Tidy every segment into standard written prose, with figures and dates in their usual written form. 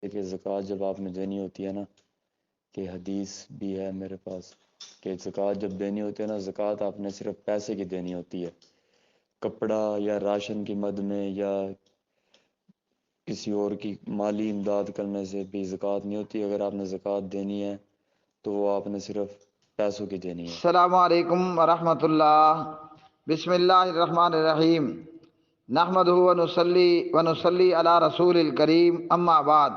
کہ زکوٰۃ جب آپ نے دینی ہوتی ہے نا، کہ حدیث بھی ہے میرے پاس کہ زکوٰۃ جب دینی ہوتی ہے نا، زکوٰۃ آپ نے صرف پیسے کی دینی ہوتی ہے، کپڑا یا راشن کی مد میں یا کسی اور کی مالی امداد کرنے سے بھی زکوٰۃ نہیں ہوتی۔ اگر آپ نے زکوٰۃ دینی ہے تو وہ آپ نے صرف پیسوں کی دینی ہے۔ السلام علیکم ورحمۃ اللہ۔ بسم اللہ الرحمن الرحیم۔ نحمدہ ونصلی علی رسول الکریم، اما بعد۔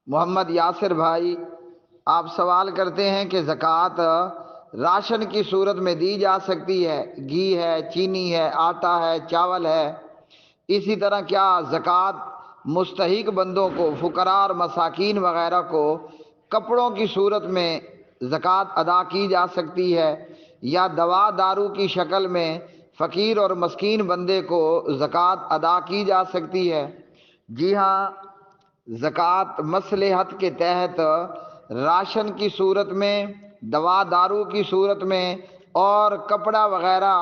محمد یاسر بھائی، آپ سوال کرتے ہیں کہ زکوٰۃ راشن کی صورت میں دی جا سکتی ہے، گھی ہے، چینی ہے، آٹا ہے، چاول ہے۔ اسی طرح کیا زکوٰۃ مستحق بندوں کو، فقراء اور مساکین وغیرہ کو کپڑوں کی صورت میں زکوٰۃ ادا کی جا سکتی ہے، یا دوا دارو کی شکل میں فقیر اور مسکین بندے کو زکوٰۃ ادا کی جا سکتی ہے؟ جی ہاں، زکوٰۃ مصلحت کے تحت راشن کی صورت میں، دوا دارو کی صورت میں اور کپڑا وغیرہ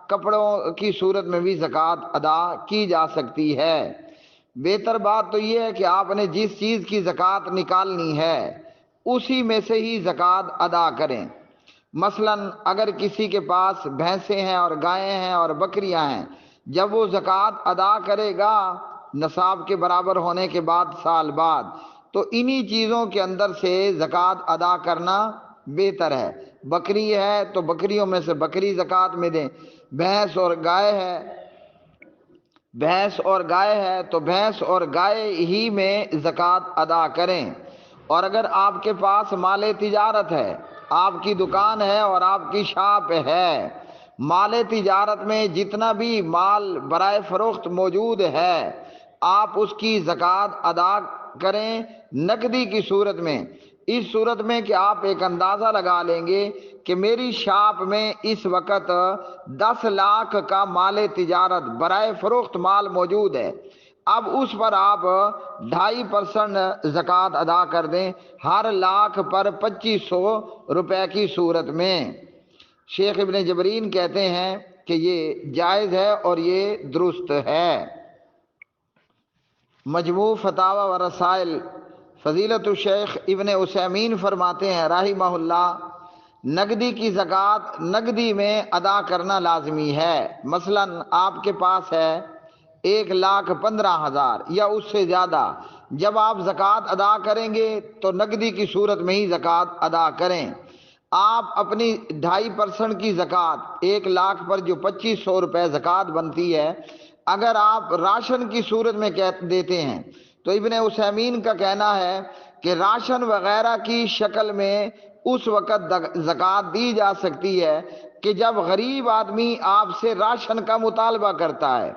کپڑوں کی صورت میں بھی زکوٰۃ ادا کی جا سکتی ہے۔ بہتر بات تو یہ ہے کہ آپ نے جس چیز کی زکوٰۃ نکالنی ہے اسی میں سے ہی زکوٰۃ ادا کریں۔ مثلا اگر کسی کے پاس بھینسیں ہیں اور گائیں ہیں اور بکریاں ہیں، جب وہ زکوٰۃ ادا کرے گا نصاب کے برابر ہونے کے بعد سال بعد، تو انہی چیزوں کے اندر سے زکوٰۃ ادا کرنا بہتر ہے۔ بکری ہے تو بکریوں میں سے بکری زکوٰۃ میں دیں، بھینس اور گائے ہے تو بھینس اور گائے ہی میں زکوٰۃ ادا کریں۔ اور اگر آپ کے پاس مال تجارت ہے، آپ کی دکان ہے اور آپ کی شاپ ہے، مال تجارت میں جتنا بھی مال برائے فروخت موجود ہے آپ اس کی زکوٰۃ ادا کریں نقدی کی صورت میں۔ اس صورت میں کہ آپ ایک اندازہ لگا لیں گے کہ میری شاپ میں اس وقت 10 لاکھ کا مال تجارت برائے فروخت مال موجود ہے، اب اس پر آپ 2.5% زکوٰۃ ادا کر دیں، ہر لاکھ پر 2500 روپے کی صورت میں۔ شیخ ابن جبرین کہتے ہیں کہ یہ جائز ہے اور یہ درست ہے۔ مجموع فتاوی و رسائل، فضیلت الشیخ ابن عثیمین فرماتے ہیں رحمہ اللہ، نقدی کی زکوٰۃ نقدی میں ادا کرنا لازمی ہے۔ مثلا آپ کے پاس ہے 1,15,000 یا اس سے زیادہ، جب آپ زکوٰۃ ادا کریں گے تو نقدی کی صورت میں ہی زکوٰۃ ادا کریں۔ آپ اپنی 2.5% کی زکوٰۃ 1 لاکھ پر جو 2500 روپے زکوٰۃ بنتی ہے، اگر آپ راشن کی صورت میں دیتے ہیں تو ابن عثیمین کا کہنا ہے کہ راشن وغیرہ کی شکل میں اس وقت زکوٰۃ دی جا سکتی ہے کہ جب غریب آدمی آپ سے راشن کا مطالبہ کرتا ہے۔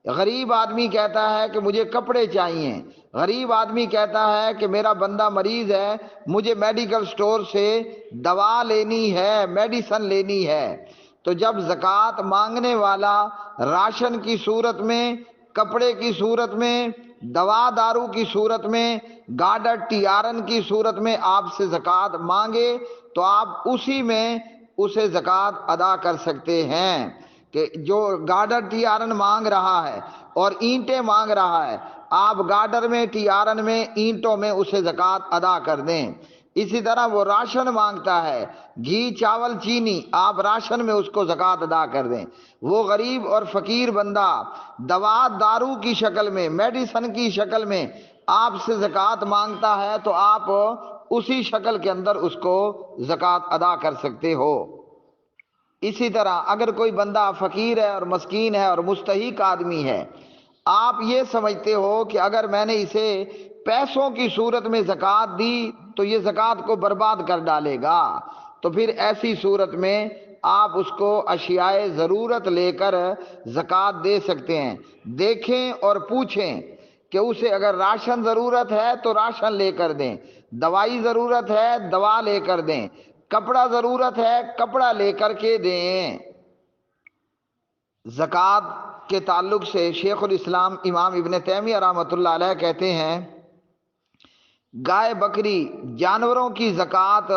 غریب آدمی کہتا ہے کہ مجھے کپڑے چاہیے، غریب آدمی کہتا ہے کہ میرا بندہ مریض ہے، مجھے میڈیکل سٹور سے دوا لینی ہے، میڈیسن لینی ہے، تو جب زکوٰۃ مانگنے والا راشن کی صورت میں، کپڑے کی صورت میں، دوا دارو کی صورت میں، گاڈر ٹیارن کی صورت میں آپ سے زکوٰۃ مانگے تو آپ اسی میں اسے زکوٰۃ ادا کر سکتے ہیں۔ کہ جو گاڈر ٹیارن مانگ رہا ہے اور اینٹیں مانگ رہا ہے، آپ گاڈر میں، ٹیارن میں، اینٹوں میں اسے زکوٰۃ ادا کر دیں۔ اسی طرح وہ راشن مانگتا ہے، گھی، چاول، چینی، آپ راشن میں اس کو زکوٰۃ ادا کر دیں۔ وہ غریب اور فقیر بندہ دوا دارو کی شکل میں، میڈیسن کی شکل میں آپ سے زکوٰۃ مانگتا ہے تو آپ اسی شکل کے اندر اس کو زکوٰۃ ادا کر سکتے ہو۔ اسی طرح اگر کوئی بندہ فقیر ہے اور مسکین ہے اور مستحق آدمی ہے، آپ یہ سمجھتے ہو کہ اگر میں نے اسے پیسوں کی صورت میں زکوٰۃ دی تو یہ زکوٰۃ کو برباد کر ڈالے گا، تو پھر ایسی صورت میں آپ اس کو اشیاء ضرورت لے کر زکوٰۃ دے سکتے ہیں۔ دیکھیں اور پوچھیں کہ اسے اگر راشن ضرورت ہے تو راشن لے کر دیں، دوائی ضرورت ہے دوا لے کر دیں، کپڑا ضرورت ہے کپڑا لے کر کے دیں۔ زکوٰۃ کے تعلق سے شیخ الاسلام امام ابن تیمیہ رحمۃ اللہ علیہ کہتے ہیں، گائے بکری جانوروں کی زکوٰۃ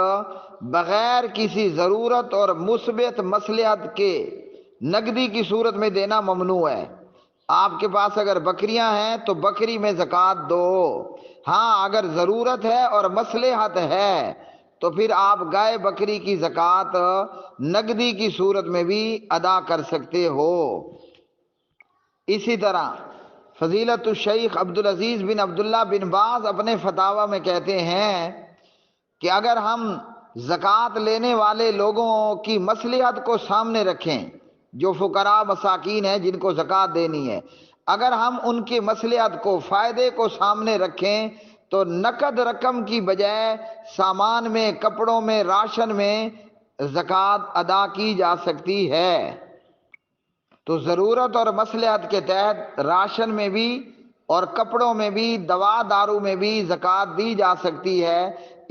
بغیر کسی ضرورت اور مثبت مصلحت کے نقدی کی صورت میں دینا ممنوع ہے۔ آپ کے پاس اگر بکریاں ہیں تو بکری میں زکوٰۃ دو. ہاں اگر ضرورت ہے اور مصلحت ہے تو پھر آپ گائے بکری کی زکوٰۃ نقدی کی صورت میں بھی ادا کر سکتے ہو. اسی طرح فضیلت الشیخ عبدالعزیز بن عبداللہ بن باز اپنے فتاوی میں کہتے ہیں کہ اگر ہم زکوٰۃ لینے والے لوگوں کی مصلحت کو سامنے رکھیں، جو فقراء مساکین ہیں جن کو زکوٰۃ دینی ہے، اگر ہم ان کی مصلحت کو، فائدے کو سامنے رکھیں تو نقد رقم کی بجائے سامان میں، کپڑوں میں، راشن میں زکوٰۃ ادا کی جا سکتی ہے. تو ضرورت اور مصلحت کے تحت راشن میں بھی اور کپڑوں میں بھی، دوا دارو میں بھی زکوٰۃ دی جا سکتی ہے.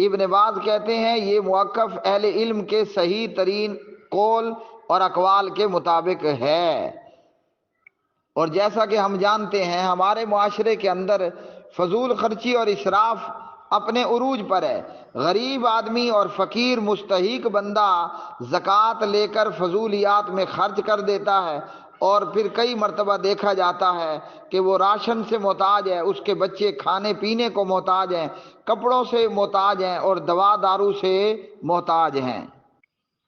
ابن باز کہتے ہیں یہ موقف اہل علم کے صحیح ترین قول اور اقوال کے مطابق ہے. اور جیسا کہ ہم جانتے ہیں ہمارے معاشرے کے اندر فضول خرچی اور اسراف اپنے عروج پر ہے. غریب آدمی اور فقیر مستحق بندہ زکوٰۃ لے کر فضولیات میں خرچ کر دیتا ہے، اور پھر کئی مرتبہ دیکھا جاتا ہے کہ وہ راشن سے محتاج ہے، اس کے بچے کھانے پینے کو محتاج ہیں، کپڑوں سے محتاج ہیں اور دوا دارو سے محتاج ہیں.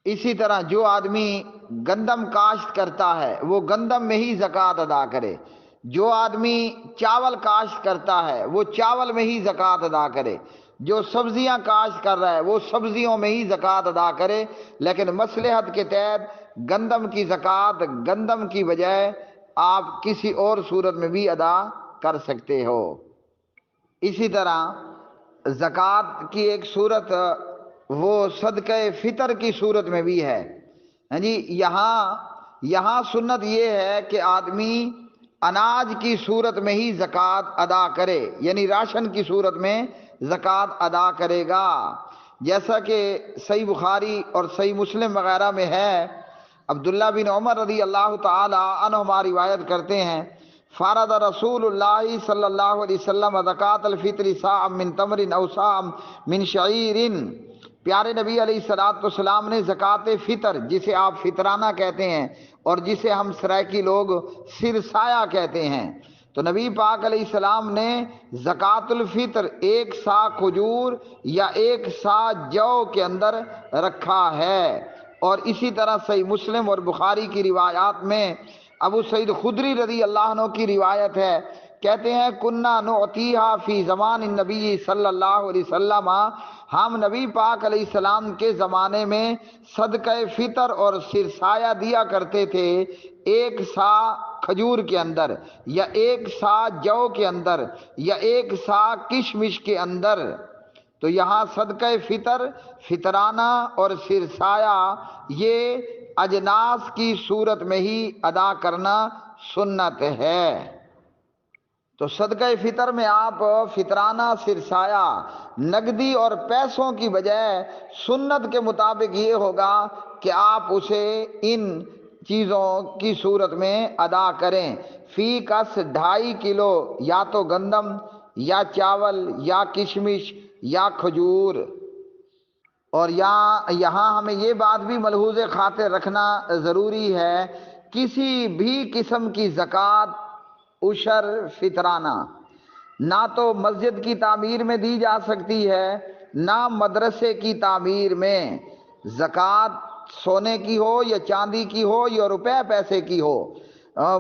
اسی طرح جو آدمی گندم کاشت کرتا ہے وہ گندم میں ہی زکوٰۃ ادا کرے، جو آدمی چاول کاشت کرتا ہے وہ چاول میں ہی زکوٰۃ ادا کرے، جو سبزیاں کاشت کر رہا ہے وہ سبزیوں میں ہی زکوٰۃ ادا کرے. لیکن مصلحت کے تحت گندم کی زکوٰۃ گندم کی بجائے آپ کسی اور صورت میں بھی ادا کر سکتے ہو. اسی طرح زکوٰۃ کی ایک صورت وہ صدقہ فطر کی صورت میں بھی ہے. ہاں جی، یہاں سنت یہ ہے کہ آدمی اناج کی صورت میں ہی زکوٰۃ ادا کرے، یعنی راشن کی صورت میں زکوٰۃ ادا کرے گا. جیسا کہ صحیح بخاری اور صحیح مسلم وغیرہ میں ہے، عبداللہ بن عمر رضی اللہ تعالی عنہما روایت کرتے ہیں، فرض رسول اللہ صلی اللہ علیہ وسلم زکوٰۃ الفطر صاع من تمر او صاع من شعیر. پیارے نبی علیہ الصلوۃ والسلام نے زکوٰۃ فطر، جسے آپ فطرانہ کہتے ہیں اور جسے ہم سرائکی لوگ سرسایہ کہتے ہیں، تو نبی پاک علیہ السلام نے زکوٰۃ الفطر 1 سا کھجور یا 1 سا جو کے اندر رکھا ہے. اور اسی طرح صحیح مسلم اور بخاری کی روایات میں ابو سعید خدری رضی اللہ عنہ کی روایت ہے، کہتے ہیں کنا نعطیہا فی زمان النبی صلی اللہ علیہ وسلم، ہم نبی پاک علیہ السلام کے زمانے میں صدقہ فطر اور سرسایہ دیا کرتے تھے 1 سا کھجور کے اندر یا 1 سا جو کے اندر یا 1 سا کشمش کے اندر. تو یہاں صدقہ فطر، فطرانہ اور سرسایہ یہ اجناس کی صورت میں ہی ادا کرنا سنت ہے. تو صدقہ فطر میں آپ فطرانہ سرسایہ نقدی اور پیسوں کی بجائے سنت کے مطابق یہ ہوگا کہ آپ اسے ان چیزوں کی صورت میں ادا کریں. فی کس 2.5 کلو یا تو گندم یا چاول یا کشمش یا کھجور. اور یہاں ہمیں یہ بات بھی ملحوظ خاطر رکھنا ضروری ہے، کسی بھی قسم کی زکوٰۃ، عشر، فطرانہ نہ تو مسجد کی تعمیر میں دی جا سکتی ہے نہ مدرسے کی تعمیر میں. زکوٰۃ سونے کی ہو یا چاندی کی ہو یا روپے پیسے کی ہو،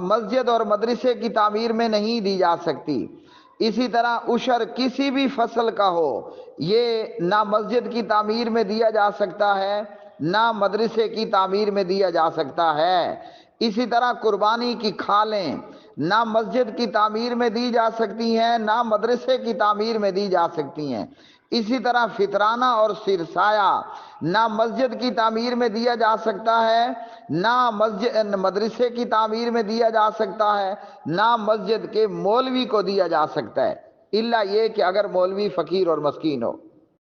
مسجد اور مدرسے کی تعمیر میں نہیں دی جا سکتی. اسی طرح عشر کسی بھی فصل کا ہو، یہ نہ مسجد کی تعمیر میں دیا جا سکتا ہے نہ مدرسے کی تعمیر میں دیا جا سکتا ہے. اسی طرح قربانی کی کھالیں نہ مسجد کی تعمیر میں دی جا سکتی ہیں نہ مدرسے کی تعمیر میں دی جا سکتی ہیں. اسی طرح فطرانہ اور سرسایہ نہ مسجد کی تعمیر میں دیا جا سکتا ہے نہ مدرسے کی تعمیر میں دیا جا سکتا ہے نہ مسجد کے مولوی کو دیا جا سکتا ہے، الا یہ کہ اگر مولوی فقیر اور مسکین ہو.